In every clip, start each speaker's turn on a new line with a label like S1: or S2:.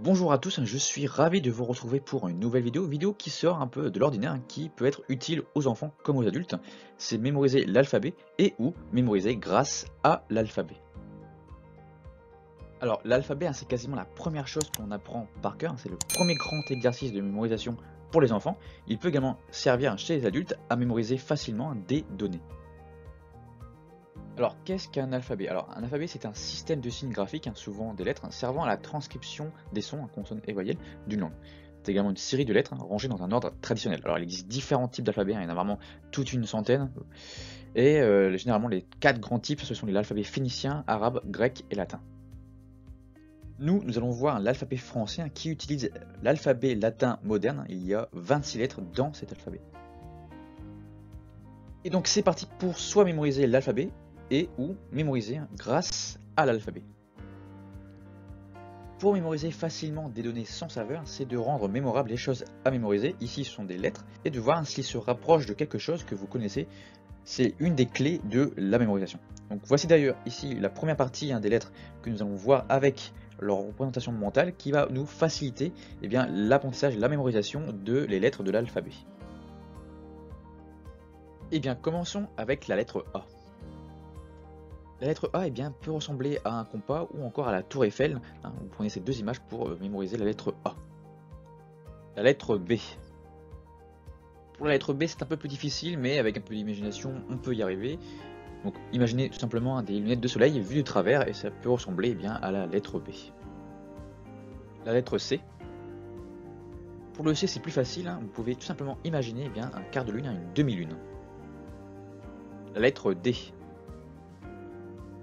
S1: Bonjour à tous, je suis ravi de vous retrouver pour une nouvelle vidéo qui sort un peu de l'ordinaire, qui peut être utile aux enfants comme aux adultes. C'est mémoriser l'alphabet et ou mémoriser grâce à l'alphabet. Alors l'alphabet, c'est quasiment la première chose qu'on apprend par cœur, c'est le premier grand exercice de mémorisation pour les enfants. Il peut également servir chez les adultes à mémoriser facilement des données. Alors, qu'est-ce qu'un alphabet? Alors, un alphabet, c'est un système de signes graphiques, souvent des lettres, servant à la transcription des sons, consonnes et voyelles, d'une langue. C'est également une série de lettres rangées dans un ordre traditionnel. Alors, il existe différents types d'alphabets, il y en a vraiment toute une centaine. Et généralement, les quatre grands types, ce sont l'alphabet phénicien, arabe, grec et latin. Nous allons voir l'alphabet français qui utilise l'alphabet latin moderne. Il y a 26 lettres dans cet alphabet. Et donc, c'est parti pour soit mémoriser l'alphabet, et ou mémoriser grâce à l'alphabet. Pour mémoriser facilement des données sans saveur, c'est de rendre mémorables les choses à mémoriser. Ici, ce sont des lettres, et de voir s'ils se rapprochent de quelque chose que vous connaissez. C'est une des clés de la mémorisation. Donc voici d'ailleurs ici la première partie des lettres que nous allons voir avec leur représentation mentale qui va nous faciliter l'apprentissage, la mémorisation de les lettres de l'alphabet. Et bien commençons avec la lettre A. La lettre A peut ressembler à un compas ou encore à la tour Eiffel. Vous prenez ces deux images pour mémoriser la lettre A. La lettre B. Pour la lettre B, c'est un peu plus difficile, mais avec un peu d'imagination, on peut y arriver. Donc imaginez tout simplement des lunettes de soleil vues de travers et ça peut ressembler à la lettre B. La lettre C. Pour le C, c'est plus facile. Vous pouvez tout simplement imaginer un quart de lune, une demi-lune. La lettre D.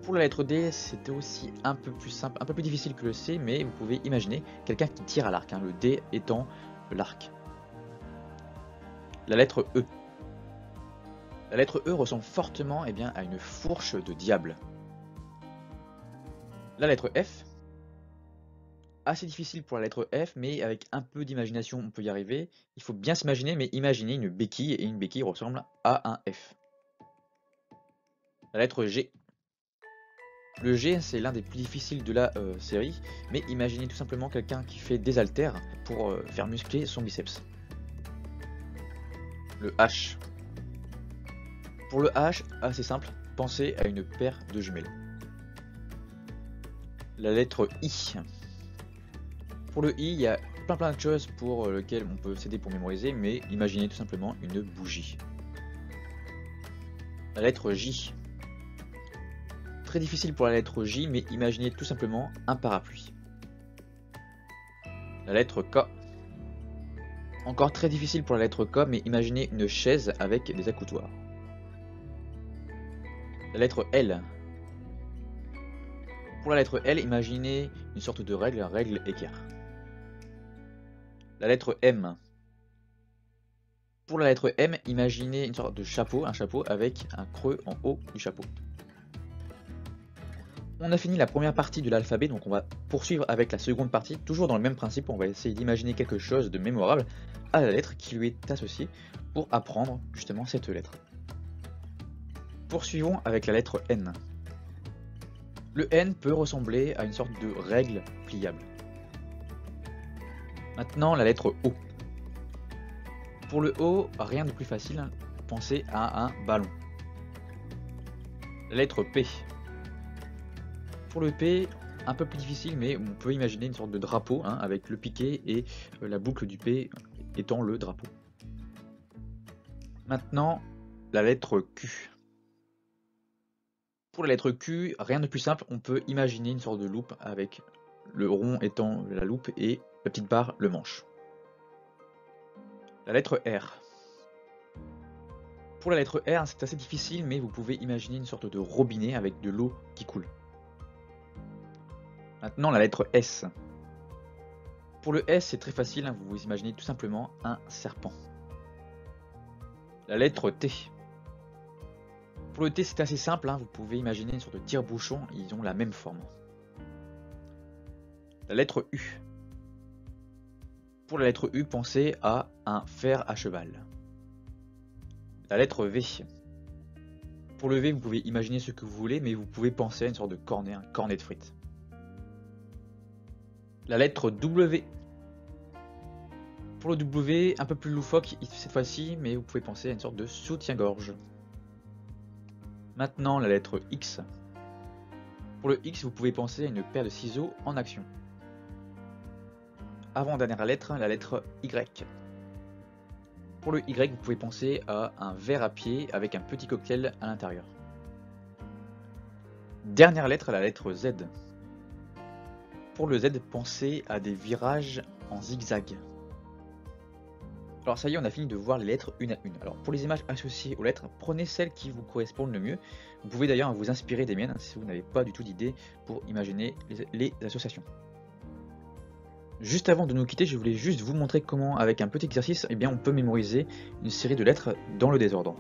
S1: Pour la lettre D, c'était aussi un peu plus simple, un peu plus difficile que le C, mais vous pouvez imaginer quelqu'un qui tire à l'arc, le D étant l'arc. La lettre E. La lettre E ressemble fortement à une fourche de diable. La lettre F. Assez difficile pour la lettre F, mais avec un peu d'imagination, on peut y arriver. Il faut bien s'imaginer, mais imaginez une béquille, et une béquille ressemble à un F. La lettre G. Le G, c'est l'un des plus difficiles de la série, mais imaginez tout simplement quelqu'un qui fait des haltères pour faire muscler son biceps. Le H. Pour le H, assez simple, pensez à une paire de jumelles. La lettre I. Pour le I, il y a plein de choses pour lesquelles on peut s'aider pour mémoriser, mais imaginez tout simplement une bougie. La lettre J. Très difficile pour la lettre J, mais imaginez tout simplement un parapluie. La lettre K. Encore très difficile pour la lettre K, mais imaginez une chaise avec des accoutoirs. La lettre L. Pour la lettre L, imaginez une sorte de règle équerre. La lettre M. Pour la lettre M, imaginez une sorte de chapeau, un chapeau avec un creux en haut du chapeau. On a fini la première partie de l'alphabet, donc on va poursuivre avec la seconde partie, toujours dans le même principe. On va essayer d'imaginer quelque chose de mémorable à la lettre qui lui est associée pour apprendre justement cette lettre. Poursuivons avec la lettre N. Le N peut ressembler à une sorte de règle pliable. Maintenant la lettre O. Pour le O, rien de plus facile, pensez à un ballon. La lettre P. Pour le P, un peu plus difficile, mais on peut imaginer une sorte de drapeau avec le piquet et la boucle du P étant le drapeau. Maintenant, la lettre Q. Pour la lettre Q, rien de plus simple, on peut imaginer une sorte de loupe avec le rond étant la loupe et la petite barre le manche. La lettre R. Pour la lettre R, c'est assez difficile, mais vous pouvez imaginer une sorte de robinet avec de l'eau qui coule. Maintenant la lettre S. Pour le S, c'est très facile, vous vous imaginez tout simplement un serpent. La lettre T. Pour le T, c'est assez simple, vous pouvez imaginer une sorte de tire-bouchon, ils ont la même forme. La lettre U. Pour la lettre U, pensez à un fer à cheval. La lettre V. Pour le V, vous pouvez imaginer ce que vous voulez, mais vous pouvez penser à une sorte de cornet, un cornet de frites. La lettre W. Pour le W, un peu plus loufoque cette fois-ci, mais vous pouvez penser à une sorte de soutien-gorge. Maintenant, la lettre X. Pour le X, vous pouvez penser à une paire de ciseaux en action. Avant-dernière lettre, la lettre Y. Pour le Y, vous pouvez penser à un verre à pied avec un petit cocktail à l'intérieur. Dernière lettre, la lettre Z. Pour le Z, pensez à des virages en zigzag. Alors ça y est, on a fini de voir les lettres une à une. Alors pour les images associées aux lettres, prenez celles qui vous correspondent le mieux. Vous pouvez d'ailleurs vous inspirer des miennes si vous n'avez pas du tout d'idée pour imaginer les associations. Juste avant de nous quitter, je voulais juste vous montrer comment, avec un petit exercice, on peut mémoriser une série de lettres dans le désordre.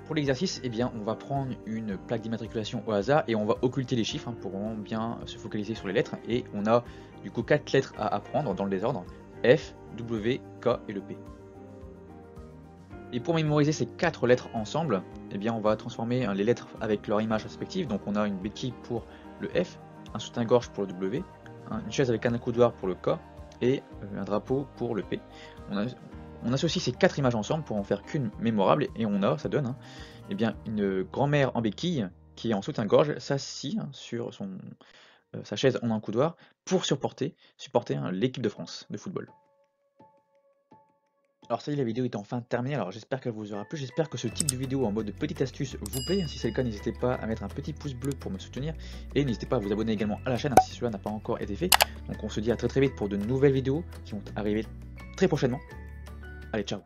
S1: Pour l'exercice, on va prendre une plaque d'immatriculation au hasard et on va occulter les chiffres pour vraiment bien se focaliser sur les lettres. Et on a du coup 4 lettres à apprendre dans le désordre: F, W, K et le P. Et pour mémoriser ces 4 lettres ensemble, on va transformer les lettres avec leur image respective. Donc on a une béquille pour le F, un soutien-gorge pour le W, une chaise avec un accoudoir pour le K et un drapeau pour le P. On associe ces 4 images ensemble pour en faire qu'une mémorable et ça donne une grand-mère en béquille qui en soutien-gorge s'assit sur sa chaise en accoudoir pour supporter l'équipe de France de football. Alors ça y est, la vidéo est enfin terminée, alors j'espère qu'elle vous aura plu, j'espère que ce type de vidéo en mode petite astuce vous plaît. Si c'est le cas, n'hésitez pas à mettre un petit pouce bleu pour me soutenir et n'hésitez pas à vous abonner également à la chaîne si cela n'a pas encore été fait. Donc on se dit à très très vite pour de nouvelles vidéos qui vont arriver très prochainement. Allez, ciao.